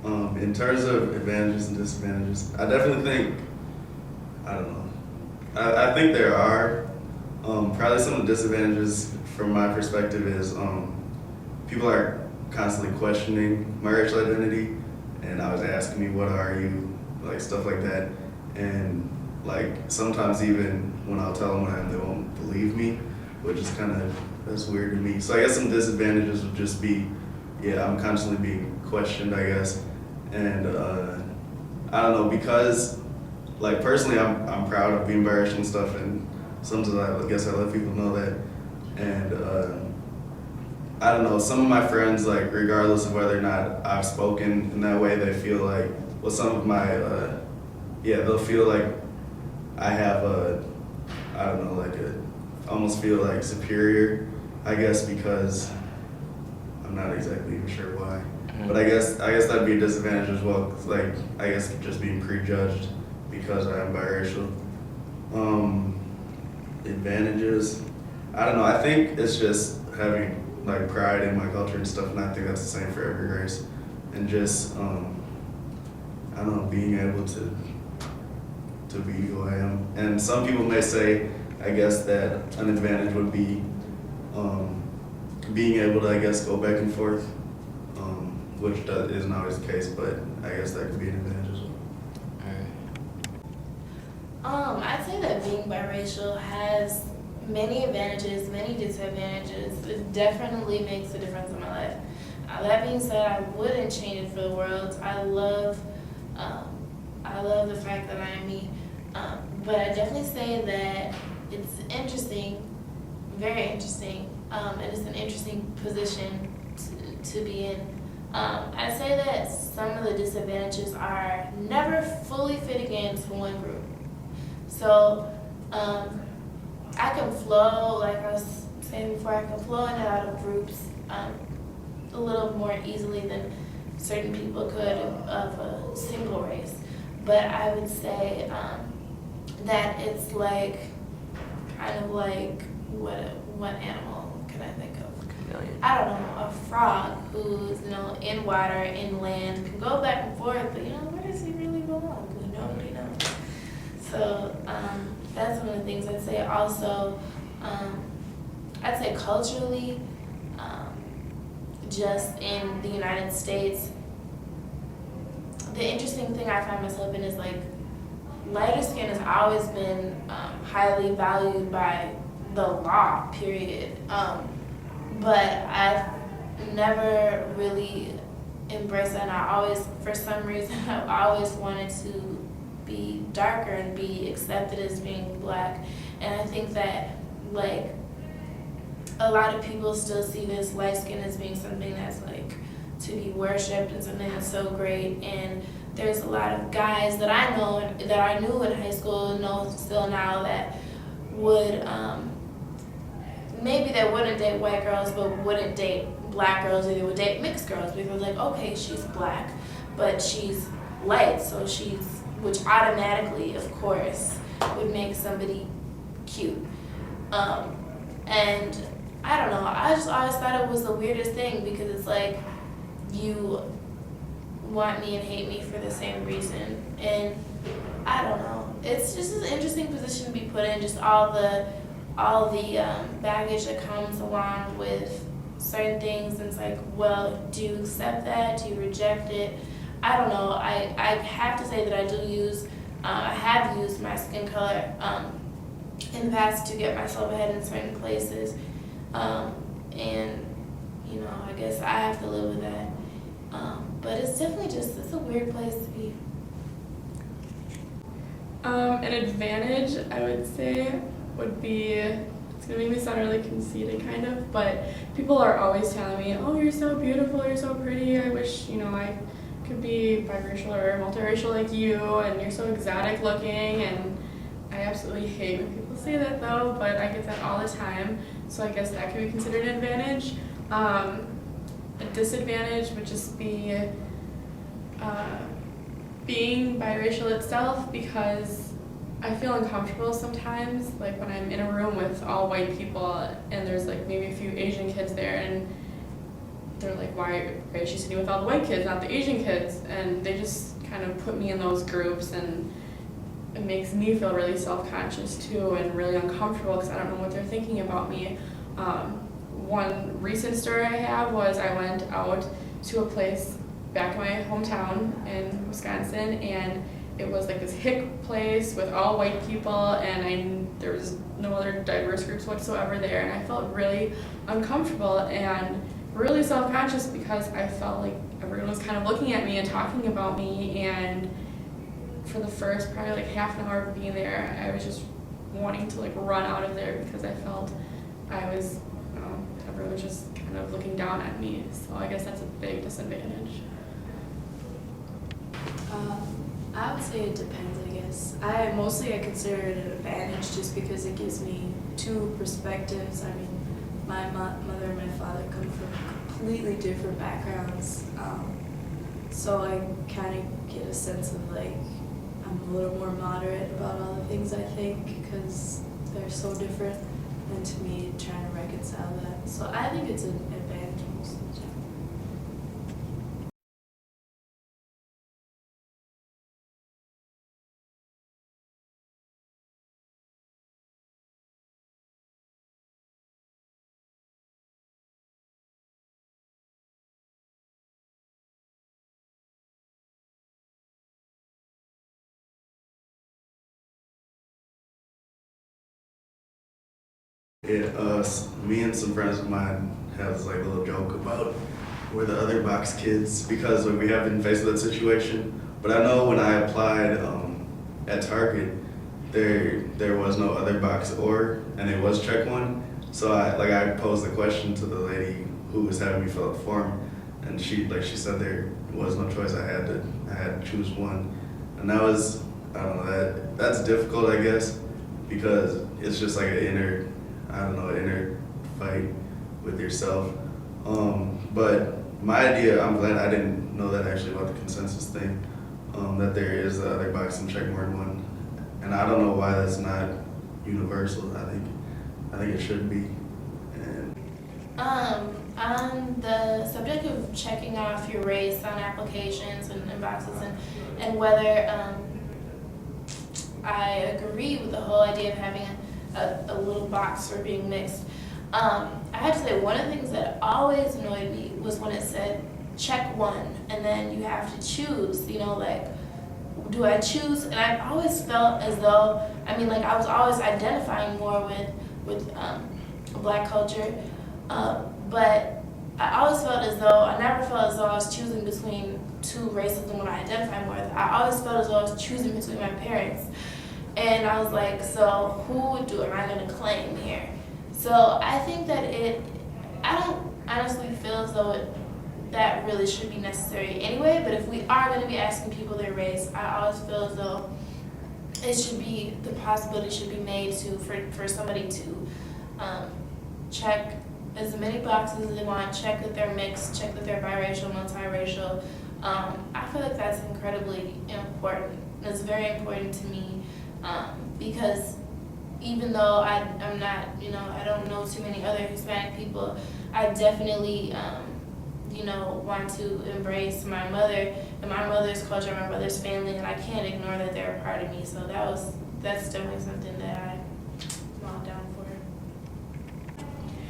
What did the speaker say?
In terms of advantages and disadvantages, I definitely think, I don't know, I think there are. Probably some of the disadvantages from my perspective is people are constantly questioning my racial identity and I was asking me, what are you? Like stuff like that. And like sometimes even when I'll tell them what I am, they won't believe me, which is that's weird to me. So I guess some disadvantages would just be, yeah, I'm constantly being questioned, I guess. And I don't know, because like personally I'm proud of being biracial and stuff, and sometimes I guess I let people know that. And I don't know, some of my friends, like regardless of whether or not I've spoken in that way, they feel like, well, some of my, they'll feel like I have I don't know, like almost feel like superior, I guess, because I'm not exactly even sure why. But I guess that'd be a disadvantage as well, 'cause like, I guess just being prejudged because I am biracial. Advantages, I don't know, I think it's just having like pride in my culture and stuff, and I think that's the same for every race. And just, I don't know, being able to be who I am. And some people may say, I guess, that an advantage would be being able to, I guess, go back and forth, which isn't always the case, but I guess that could be an advantage as well. I'd say that being biracial has many advantages, many disadvantages. It definitely makes a difference in my life. That being said, I wouldn't change it for the world. I love the fact that I am me. But I definitely say that it's interesting, very interesting, and it's an interesting position to be in. I'd say that some of the disadvantages are never fully fitting into one group. So I can flow, like I was saying before, I can flow in and out of groups a little more easily than certain people could of a single race. But I would say that it's like, kind of like, what animal can I think of? Chameleon. I don't know, a frog who's, in water, in land, can go back and forth, but where does he really belong? Nobody knows. So that's one of the things I'd say. Also, I'd say culturally, just in the United States, the interesting thing I find myself in is like lighter skin has always been highly valued by the law, period. But I've never really embraced that, and I always, for some reason, I've always wanted to be darker and be accepted as being black. And I think that like a lot of people still see this light skin as being something that's like to be worshipped and something that's so great. And there's a lot of guys that I know, that I knew in high school, know still now, that would maybe they wouldn't date white girls but wouldn't date black girls, or they would date mixed girls because like, okay, she's black but she's light, so which automatically, of course, would make somebody cute. And I don't know, I just always thought it was the weirdest thing, because it's like you want me and hate me for the same reason. And I don't know, it's just an interesting position to be put in, just all the baggage that comes along with certain things. And it's like, well, do you accept that? Do you reject it? I don't know. I have to say that I have used my skin color in the past to get myself ahead in certain places. And, I guess I have to live with that. But it's definitely it's a weird place to be. An advantage, I would say, would be, it's going to make me sound really conceited kind of, but people are always telling me, oh, you're so beautiful, you're so pretty, I wish, I could be biracial or multiracial like you, and you're so exotic looking. And I absolutely hate when people say that though, but I get that all the time, so I guess that could be considered an advantage. A disadvantage would just be being biracial itself, because I feel uncomfortable sometimes, like when I'm in a room with all white people and there's like maybe a few Asian kids there, and they're like, why is she sitting with all the white kids, not the Asian kids? And they just kind of put me in those groups, and it makes me feel really self-conscious too and really uncomfortable because I don't know what they're thinking about me. One recent story I have was I went out to a place back in my hometown in Wisconsin, and it was like this hick place with all white people, and there was no other diverse groups whatsoever there, and I felt really uncomfortable and really self-conscious because I felt like everyone was kind of looking at me and talking about me, and for the first probably like half an hour of being there, I was just wanting to like run out of there because I felt I was, everyone was just kind of looking down at me. So I guess that's a big disadvantage. I would say it depends, I guess. I consider it an advantage just because it gives me two perspectives. I mean, my mother and my father come from completely different backgrounds. So I kind of get a sense of like, I'm a little more moderate about all the things I think because they're so different. And to me, trying to reconcile that. So I think it's an advantage most of the time. Me and some friends of mine have like a little joke about we're the other box kids because we have been faced with that situation. But I know when I applied at Target, there was no other box and it was check one. So I posed the question to the lady who was having me fill out the form, and she said there was no choice. I had to choose one, and that was, I don't know, that's difficult, I guess, because it's just like an inner fight with yourself. But my idea, I'm glad I didn't know that actually about the consensus thing, that there is the other box and check more than one. And I don't know why that's not universal. I think it should be. And on the subject of checking off your race on applications and boxes and whether I agree with the whole idea of having a little box for being mixed. I have to say, one of the things that always annoyed me was when it said check one and then you have to choose, like, do I choose? And I always felt as though, I was always identifying more with Black culture, but I always felt as though, I never felt as though I was choosing between two races and what I identify more with. I always felt as though I was choosing between my parents. And I was like, so who am I going to claim here? So I think that I don't honestly feel as though that really should be necessary anyway, but if we are going to be asking people their race, I always feel as though the possibility should be made for somebody to check as many boxes as they want, check that they're mixed, check that they're biracial, multiracial. I feel like that's incredibly important. It's very important to me because even though I'm not, I don't know too many other Hispanic people, I definitely, want to embrace my mother and my mother's culture, my mother's family, and I can't ignore that they're a part of me. So that's definitely something that